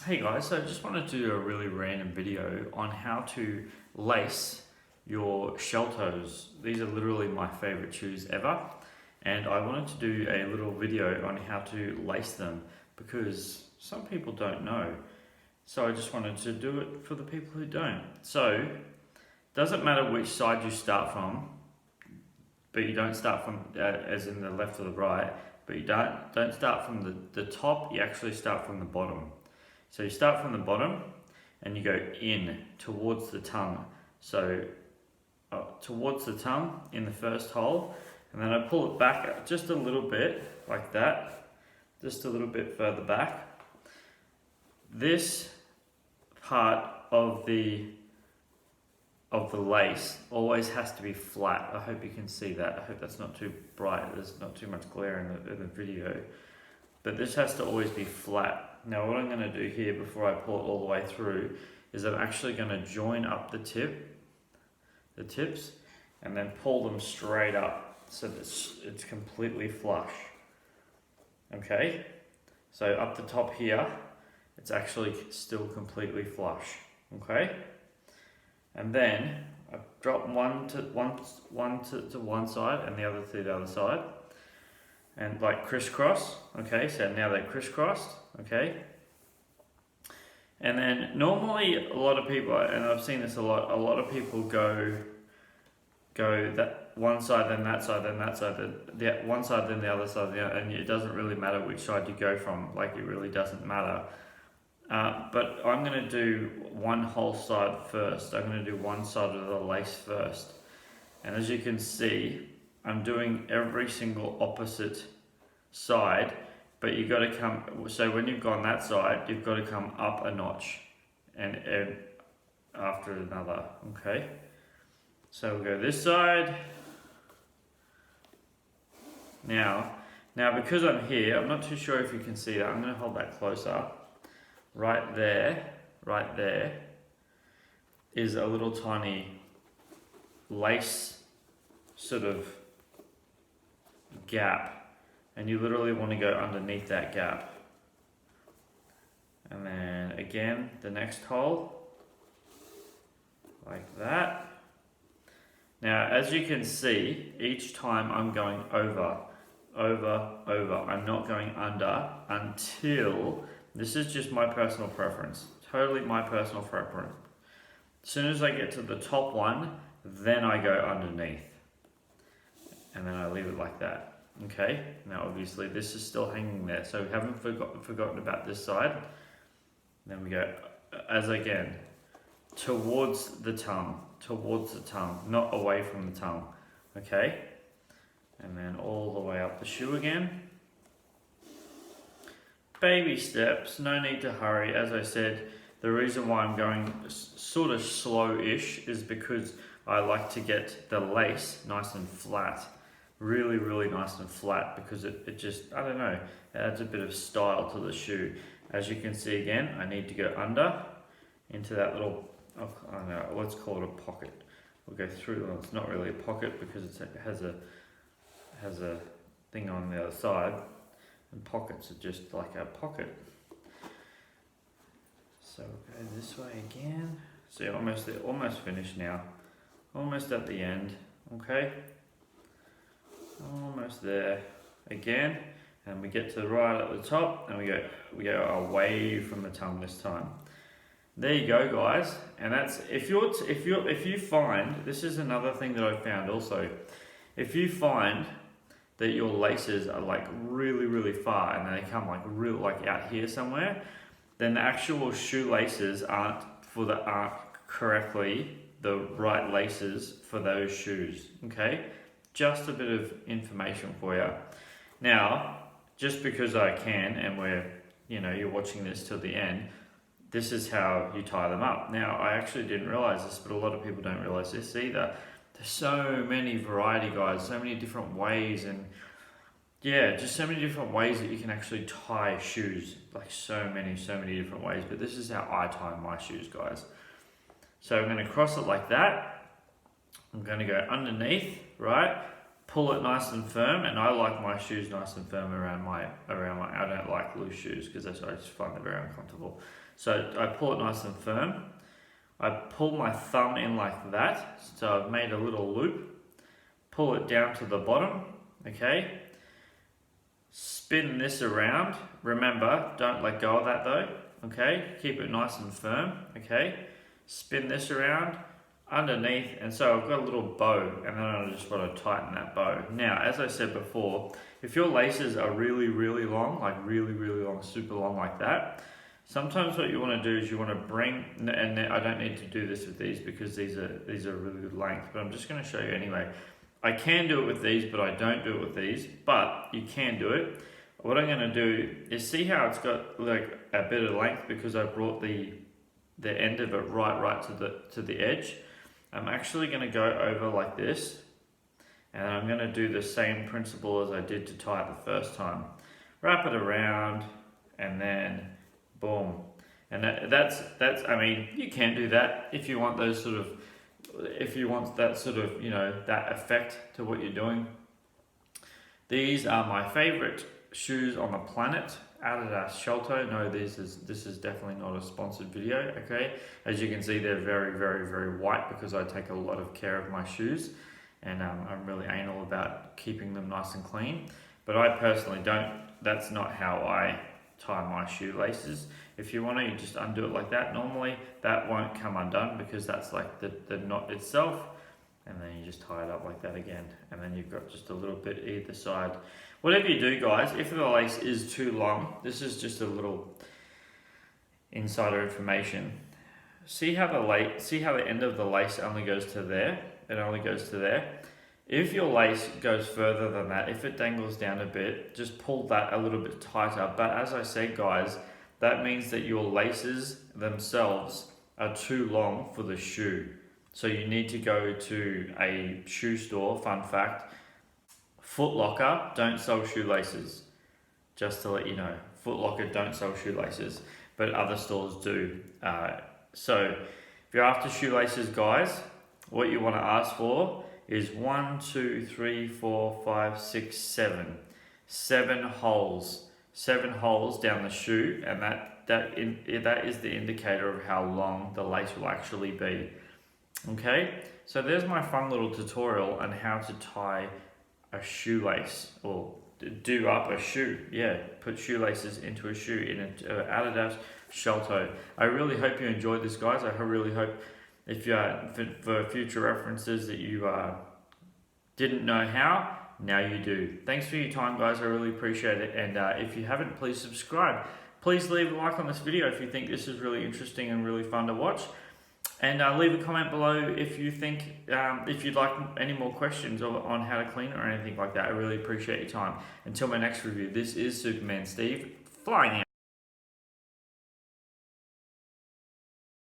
Hey guys, so I just wanted to do a really random video on how to lace your shell toes. These are literally my favorite shoes ever, and I wanted to do a little video on how to lace them because some people don't know. So I just wanted to do it for the people who don't. So, doesn't matter which side you start from, but you don't start from as in the left or the right, but you don't start from the top, you actually start from the bottom. So you start from the bottom and you go in towards the tongue. So towards the tongue in the first hole, and then I pull it back just a little bit like that, just a little bit further back. This part of the lace always has to be flat. I hope you can see that. I hope that's not too bright. There's not too much glare in the video. But this has to always be flat. Now what I'm going to do here before I pull it all the way through is I'm actually going to join up the tips, and then pull them straight up so that it's completely flush. Okay, so up the top here, it's actually still completely flush. Okay, and then I drop one to one side and the other to the other side. And like crisscross, okay, so now they're crisscrossed, okay. And then normally a lot of people, and I've seen this a lot of people go that one side, then that side, then that side, then one side, then the other side, and it doesn't really matter which side you go from, like it really doesn't matter. But I'm going to do one whole side first. I'm going to do one side of the lace first. And as you can see, I'm doing every single opposite side, but you got to come, so when you've gone that side, you've got to come up a notch and after another, okay? So we'll go this side. Now because I'm here, I'm not too sure if you can see that, I'm going to hold that closer. Right there is a little tiny lace sort of gap, and you literally want to go underneath that gap. And then again, the next hole, like that. Now, as you can see, each time I'm going over. I'm not going under until, this is just my personal preference, totally my personal preference. As soon as I get to the top one, then I go underneath. And then I leave it like that. Okay, now obviously this is still hanging there, so we haven't forgotten about this side. Then we go, as again, towards the tongue, not away from the tongue. Okay, and then all the way up the shoe again. Baby steps, no need to hurry. As I said, the reason why I'm going sort of slow-ish is because I like to get the lace nice and flat. Really nice and flat, because it just, I don't know, it adds a bit of style to the shoe. As you can see again, I need to go under into that little, I don't know, let's call it a pocket. We'll go through, well, it's not really a pocket because it has a thing on the other side, and pockets are just like a pocket. So we'll go this way again. So you're almost finished now. Almost at the end, okay? Almost there again, and we get to right at the top, and we go away from the tongue this time. There you go, guys. And that's if you find, this is another thing that I found also, if you find that your laces are like really far and they come like out here somewhere, then the actual shoelaces aren't correctly the right laces for those shoes. Okay. Just a bit of information for you. Now, just because I can, and you're watching this till the end, this is how you tie them up. Now, I actually didn't realize this, but a lot of people don't realize this either. There's so many variety, guys, so many different ways, and yeah, just so many different ways that you can actually tie shoes. Like so many different ways, but this is how I tie my shoes, guys. So I'm going to cross it like that. I'm going to go underneath, right? pull it nice and firm, and I like my shoes nice and firm around my, I don't like loose shoes because I just find them very uncomfortable. So I pull it nice and firm. I pull my thumb in like that, so I've made a little loop. Pull it down to the bottom, okay? Spin this around. Remember, don't let go of that though, okay? Keep it nice and firm, okay? Spin this around underneath, and so I've got a little bow, and then I just want to tighten that bow. Now, as I said before, if your laces are really, really long, like really, really long, super long like that, sometimes what you want to do is you want to bring, and I don't need to do this with these because these are really good length, but I'm just going to show you anyway. I can do it with these, but I don't do it with these, but you can do it. What I'm going to do is see how it's got like a bit of length because I brought the end of it right to the edge. I'm actually going to go over like this, and I'm going to do the same principle as I did to tie it the first time. Wrap it around, and then boom. And that's I mean, you can do that if you want those sort of, if you want that sort of, you know, that effect to what you're doing. These are my favorite shoes on the planet, Adidas Sholto. No, this is definitely not a sponsored video, okay? As you can see, they're very, very, very white because I take a lot of care of my shoes, and I'm really anal about keeping them nice and clean. But I personally don't, that's not how I tie my shoelaces. If you want to, you just undo it like that. Normally, that won't come undone because that's like the knot itself, and then you just tie it up like that again, and then you've got just a little bit either side. Whatever you do, guys, if the lace is too long, this is just a little insider information. See how the end of the lace only goes to there? It only goes to there. If your lace goes further than that, if it dangles down a bit, just pull that a little bit tighter. But as I said, guys, that means that your laces themselves are too long for the shoe. So you need to go to a shoe store. Fun fact, Foot Locker don't sell shoelaces. Just to let you know, Foot Locker don't sell shoelaces, but other stores do. So if you're after shoelaces, guys, what you want to ask for is 1, 2, 3, 4, 5, 6, 7. 7 holes. 7 holes down the shoe, and that is the indicator of how long the lace will actually be. Okay, so there's my fun little tutorial on how to tie a shoelace, or do up a shoe. Yeah, put shoelaces into a shoe in an Adidas Sholto. I really hope you enjoyed this, guys. I really hope, if you for future references, that you didn't know how, now you do. Thanks for your time, guys. I really appreciate it. And if you haven't, please subscribe. Please leave a like on this video if you think this is really interesting and really fun to watch. And leave a comment below if you think, if you'd like any more questions on how to clean it or anything like that. I really appreciate your time. Until my next review, this is Superman Steve, flying out.